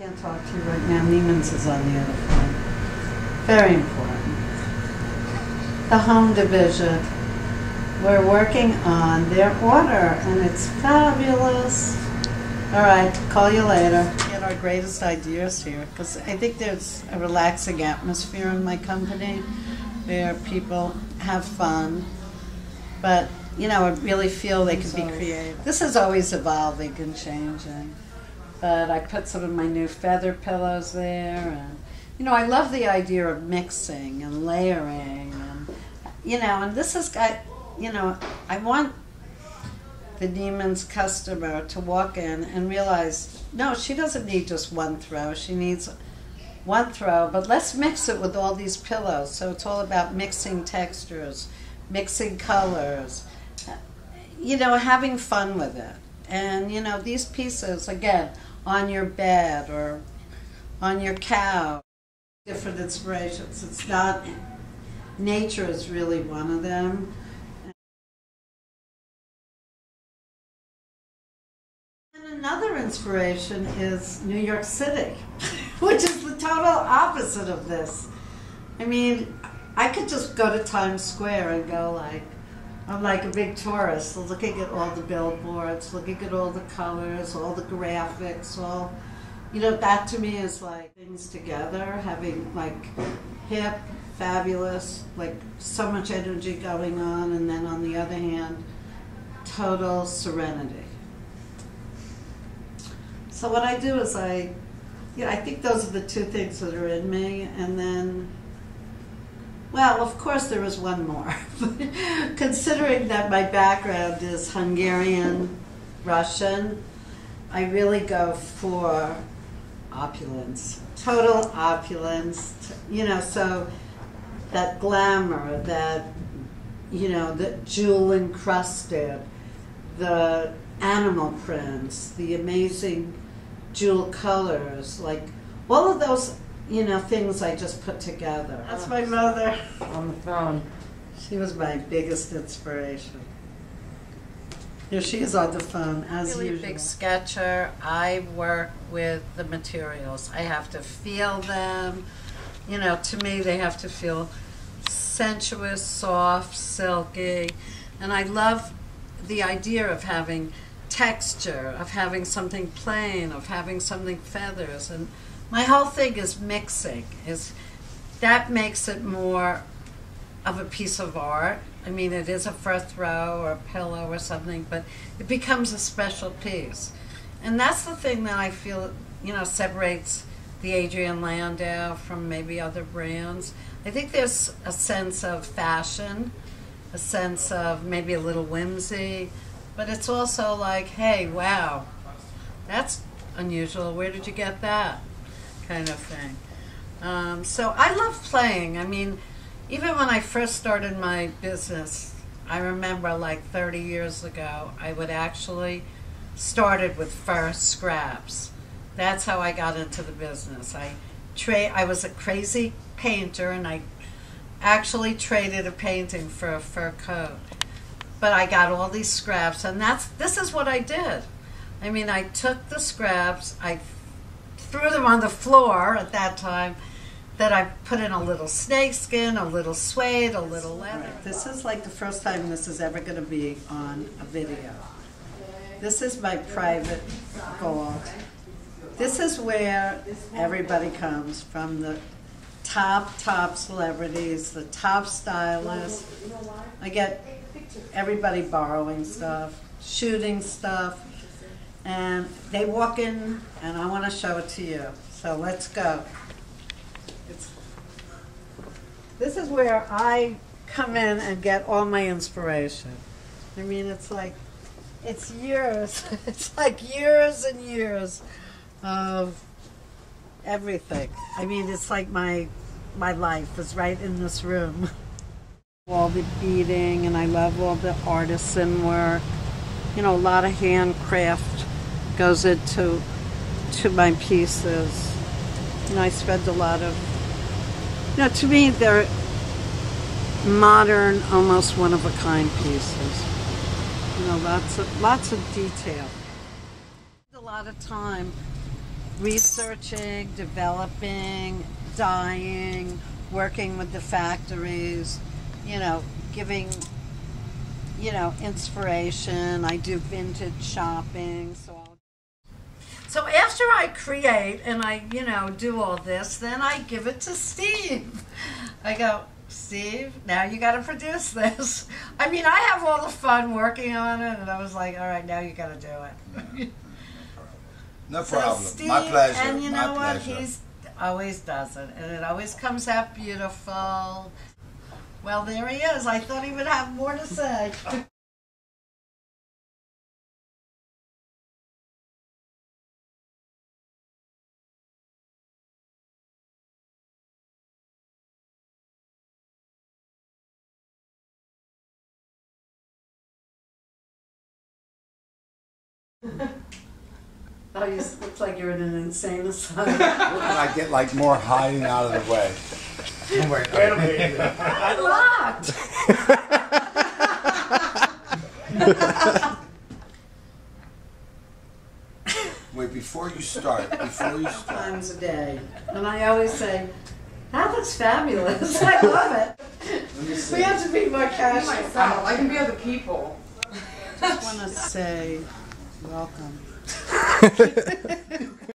Can't talk to you right now. Neiman's is on the other phone. Very important. The home division. We're working on their order, and it's fabulous. All right, call you later. Get our greatest ideas here, because I think there's a relaxing atmosphere in my company where people have fun, but you know, I really feel they can be creative. This is always evolving and changing. But I put some of my new feather pillows there, and you know, I love the idea of mixing and layering, and you know, and this has got, you know, I want the Neiman's customer to walk in and realize, no, she doesn't need just one throw. She needs one throw, but let's mix it with all these pillows. So it's all about mixing textures, mixing colors, you know, having fun with it. And you know, these pieces, again, on your bed or on your couch, different inspirations. It's not, nature is really one of them. And another inspiration is New York City, which is the total opposite of this. I mean, I could just go to Times Square and go like, I'm like a big tourist, looking at all the billboards, looking at all the colors, all the graphics, all, you know, that to me is like things together, having like hip, fabulous, like so much energy going on, and then on the other hand, total serenity. So what I do is I think those are the two things that are in me, and then, well, of course there is one more. Considering that my background is Hungarian, Russian, I really go for opulence, total opulence, you know, so that glamour, that, you know, the jewel encrusted, the animal prints, the amazing jewel colors, like all of those, you know, things I just put together. That's my mother on the phone. She was my biggest inspiration. Here she is on the phone, as usual. Really big sketcher. I work with the materials. I have to feel them. You know, to me, they have to feel sensuous, soft, silky. And I love the idea of having texture, of having something plain, of having something feathers. And my whole thing is mixing. That makes it more of a piece of art. I mean, it is a fur throw or a pillow or something, but it becomes a special piece. And that's the thing that I feel, you know, separates the Adrienne Landau from maybe other brands. I think there's a sense of fashion, a sense of maybe a little whimsy, but it's also like, hey, wow, that's unusual. Where did you get that? Kind of thing. So I love playing. I mean, even when I first started my business, I remember like 30 years ago, I would actually started with fur scraps. That's how I got into the business. I was a crazy painter, and I actually traded a painting for a fur coat. But I got all these scraps, and this is what I did. I mean, I took the scraps, I threw them on the floor at that time, that I put in a little snakeskin, a little suede, a little leather. Right. This is like the first time this is ever going to be on a video. This is my private vault. This is where everybody comes from, the top celebrities, the top stylists. I get everybody borrowing stuff, shooting stuff, and they walk in, and I want to show it to you. So let's go. This is where I come in and get all my inspiration. I mean, it's like, it's years. It's like years and years of everything. I mean, it's like my life is right in this room. All the beading, and I love all the artisan work. You know, a lot of handcraft goes into my pieces. You know, I spend a lot of, you know, to me they're modern, almost one-of-a-kind pieces. You know, lots of detail. A lot of time researching, developing, dyeing, working with the factories, giving, inspiration. I do vintage shopping. So after I create and I, do all this, then I give it to Steve. I go, Steve, now you got to produce this. I mean, I have all the fun working on it, and I was like, all right, now you got to do it. No problem. Steve, my pleasure. And you know what? Pleasure. He's always does it, and it always comes out beautiful. Well, there he is. I thought he would have more to say. Oh, you look like you're in an insane asylum. I get like more hiding out of the way. I'm locked. Wait, before you start. Times a day, and I always say, "That looks fabulous. I love it." We have to be more casual. Myself. I can be other people. I just want to say welcome.